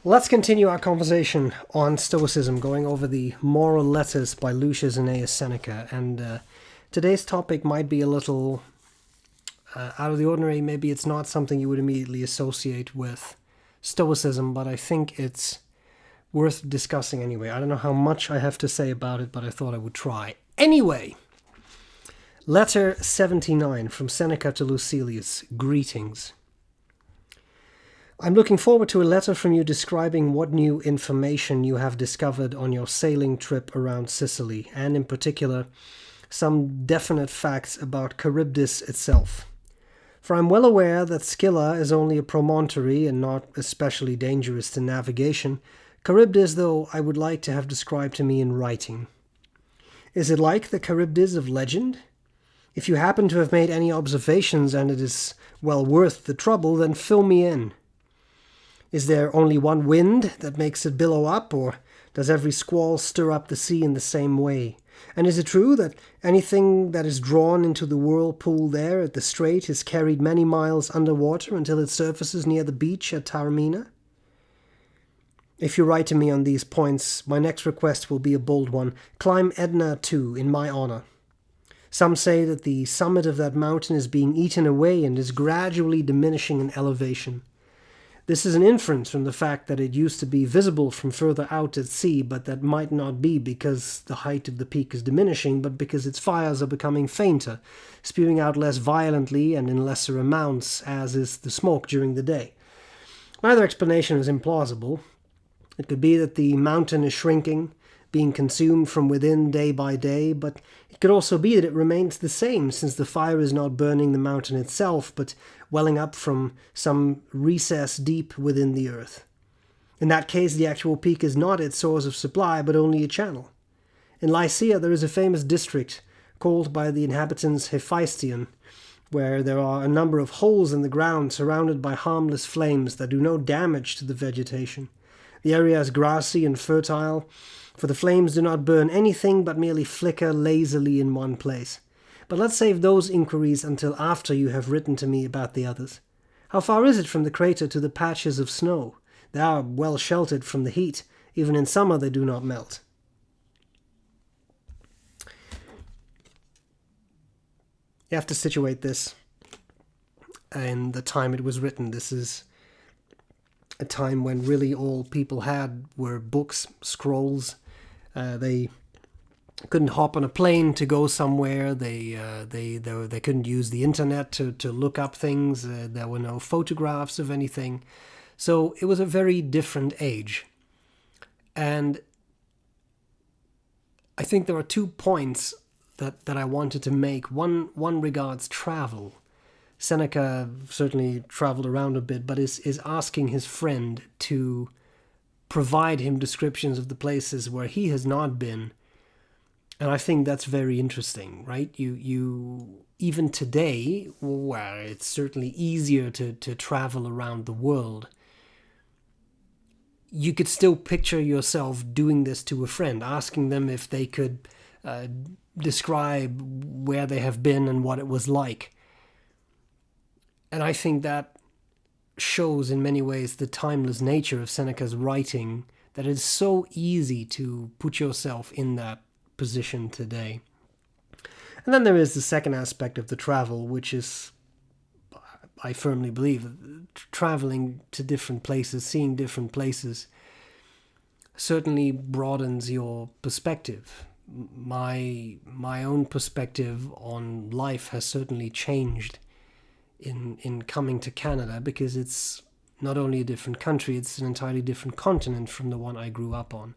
Let's continue our conversation on Stoicism, going over the moral letters by Lucius Annaeus Seneca. And today's topic might be a little out of the ordinary. Maybe it's not something you would immediately associate with Stoicism, but I think it's worth discussing anyway. I don't know how much I have to say about it, but I thought I would try. Anyway, letter 79 from Seneca to Lucilius. Greetings. I'm looking forward to a letter from you describing what new information you have discovered on your sailing trip around Sicily, and in particular, some definite facts about Charybdis itself. For I'm well aware that Scylla is only a promontory and not especially dangerous to navigation, Charybdis, though, I would like to have described to me in writing. Is it like the Charybdis of legend? If you happen to have made any observations and it is well worth the trouble, then fill me in. Is there only one wind that makes it billow up, or does every squall stir up the sea in the same way? And is it true that anything that is drawn into the whirlpool there at the strait is carried many miles underwater until it surfaces near the beach at Taormina? If you write to me on these points, my next request will be a bold one. Climb Etna too, in my honor. Some say that the summit of that mountain is being eaten away and is gradually diminishing in elevation. This is an inference from the fact that it used to be visible from further out at sea, but that might not be because the height of the peak is diminishing, but because its fires are becoming fainter, spewing out less violently and in lesser amounts, as is the smoke during the day. Neither explanation is implausible. It could be that the mountain is shrinking, being consumed from within day by day, but it could also be that it remains the same, since the fire is not burning the mountain itself, but welling up from some recess deep within the earth. In that case, the actual peak is not its source of supply, but only a channel. In Lycia there is a famous district, called by the inhabitants Hephaestion, where there are a number of holes in the ground surrounded by harmless flames that do no damage to the vegetation. The area is grassy and fertile, for the flames do not burn anything but merely flicker lazily in one place. But let's save those inquiries until after you have written to me about the others. How far is it from the crater to the patches of snow? They are well sheltered from the heat. Even in summer they do not melt. You have to situate this in the time it was written. This is a time when really all people had were books, scrolls. They couldn't hop on a plane to go somewhere. They couldn't use the internet to look up things. There were no photographs of anything. So it was a very different age. And I think there are 2 points that I wanted to make. One regards travel. Seneca certainly traveled around a bit, but is asking his friend to provide him descriptions of the places where he has not been. And I think that's very interesting, right? You even today, where it's certainly easier to travel around the world, you could still picture yourself doing this to a friend, asking them if they could describe where they have been and what it was like. And I think that shows in many ways the timeless nature of Seneca's writing, that it's so easy to put yourself in that position today. And then there is the second aspect of the travel, which is, I firmly believe, traveling to different places, seeing different places, certainly broadens your perspective. My own perspective on life has certainly changed in coming to Canada, because it's not only a different country, it's an entirely different continent from the one I grew up on.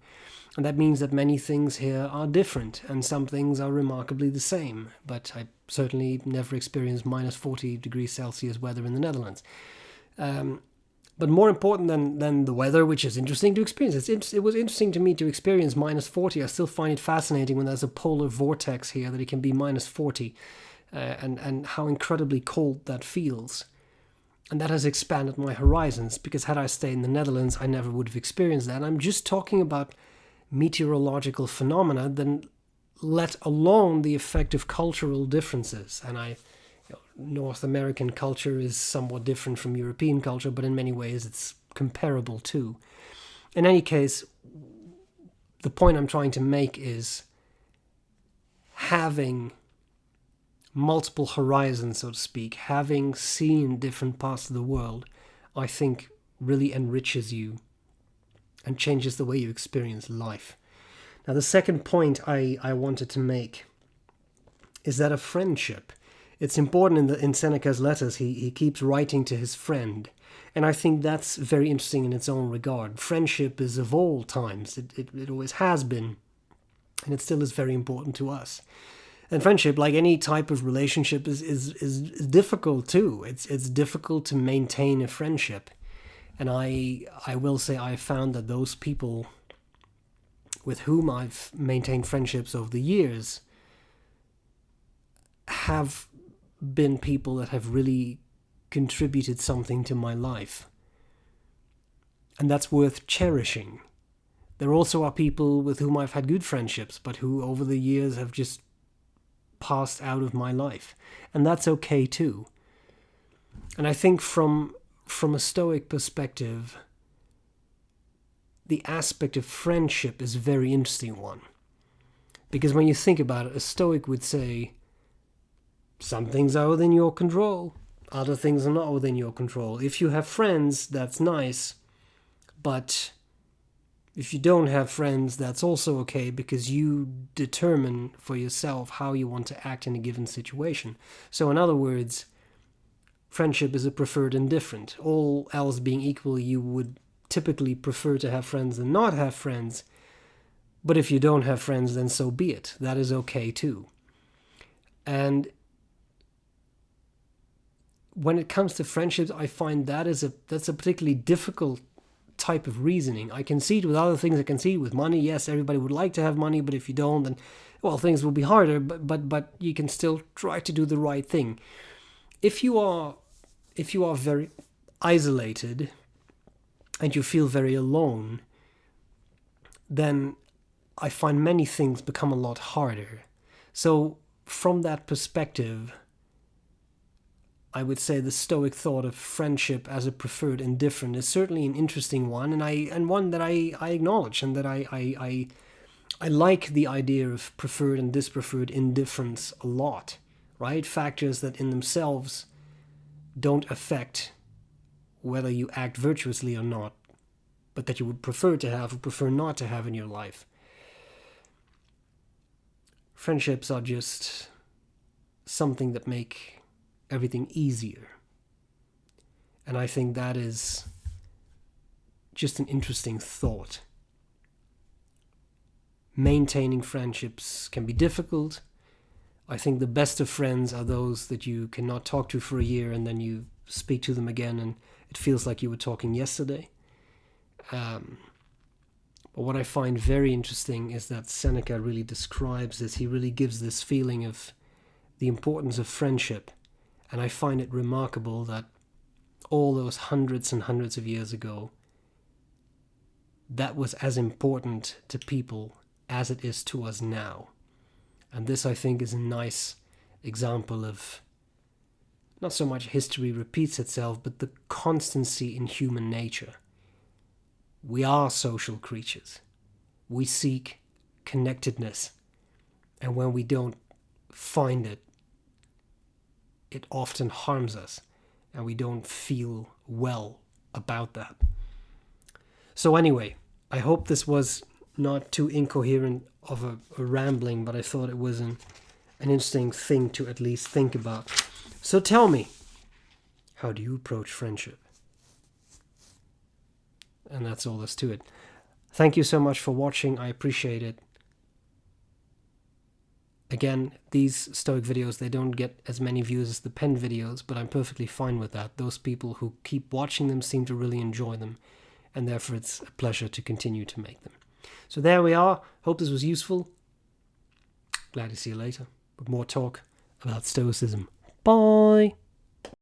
And that means that many things here are different, and some things are remarkably the same. But I certainly never experienced minus 40 degrees Celsius weather in the Netherlands. But more important than the weather, which is interesting to experience, it was interesting to me to experience minus 40. I still find it fascinating when there's a polar vortex here that it can be minus 40. And how incredibly cold that feels. And that has expanded my horizons, because had I stayed in the Netherlands, I never would have experienced that. And I'm just talking about meteorological phenomena, then let alone the effect of cultural differences. And North American culture is somewhat different from European culture, but in many ways it's comparable to. In any case, the point I'm trying to make is having multiple horizons, so to speak, having seen different parts of the world, I think really enriches you and changes the way you experience life. Now, the second point I wanted to make is that of friendship. It's important in Seneca's letters, he keeps writing to his friend. And I think that's very interesting in its own regard. Friendship is of all times. It always has been. And it still is very important to us. And friendship, like any type of relationship, is difficult too. It's difficult to maintain a friendship. And I will say I've found that those people with whom I've maintained friendships over the years have been people that have really contributed something to my life. And that's worth cherishing. There also are people with whom I've had good friendships, but who over the years have just passed out of my life. And that's okay too. And I think from a Stoic perspective, the aspect of friendship is a very interesting one. Because when you think about it, a Stoic would say, some things are within your control, other things are not within your control. If you have friends, that's nice, but if you don't have friends, that's also okay, because you determine for yourself how you want to act in a given situation. So in other words, friendship is a preferred indifferent. All else being equal, you would typically prefer to have friends than not have friends. But if you don't have friends, then so be it. That is okay too. And when it comes to friendships, I find that's a particularly difficult type of reasoning. I concede with other things. I concede with money. Yes, everybody would like to have money, but if you don't, then, well, things will be harder, but you can still try to do the right thing. If you are very isolated and you feel very alone, then I find many things become a lot harder. So from that perspective, I would say the Stoic thought of friendship as a preferred indifferent is certainly an interesting one, and one that I acknowledge, and that I like the idea of preferred and dispreferred indifference a lot, right? Factors that in themselves don't affect whether you act virtuously or not, but that you would prefer to have or prefer not to have in your life. Friendships are just something that make everything easier. And I think that is just an interesting thought. Maintaining friendships can be difficult. I think the best of friends are those that you cannot talk to for a year and then you speak to them again and it feels like you were talking yesterday. But what I find very interesting is that Seneca really describes this. He really gives this feeling of the importance of friendship. And I find it remarkable that all those hundreds and hundreds of years ago, that was as important to people as it is to us now. And this, I think, is a nice example of not so much history repeats itself, but the constancy in human nature. We are social creatures. We seek connectedness. And when we don't find it, it often harms us. And we don't feel well about that. So anyway, I hope this was not too incoherent of a rambling, but I thought it was an interesting thing to at least think about. So tell me, how do you approach friendship? And that's all there's to it. Thank you so much for watching. I appreciate it. Again, these Stoic videos, they don't get as many views as the pen videos, but I'm perfectly fine with that. Those people who keep watching them seem to really enjoy them, and therefore it's a pleasure to continue to make them. So there we are. Hope this was useful. Glad to see you later with more talk about Stoicism. Bye!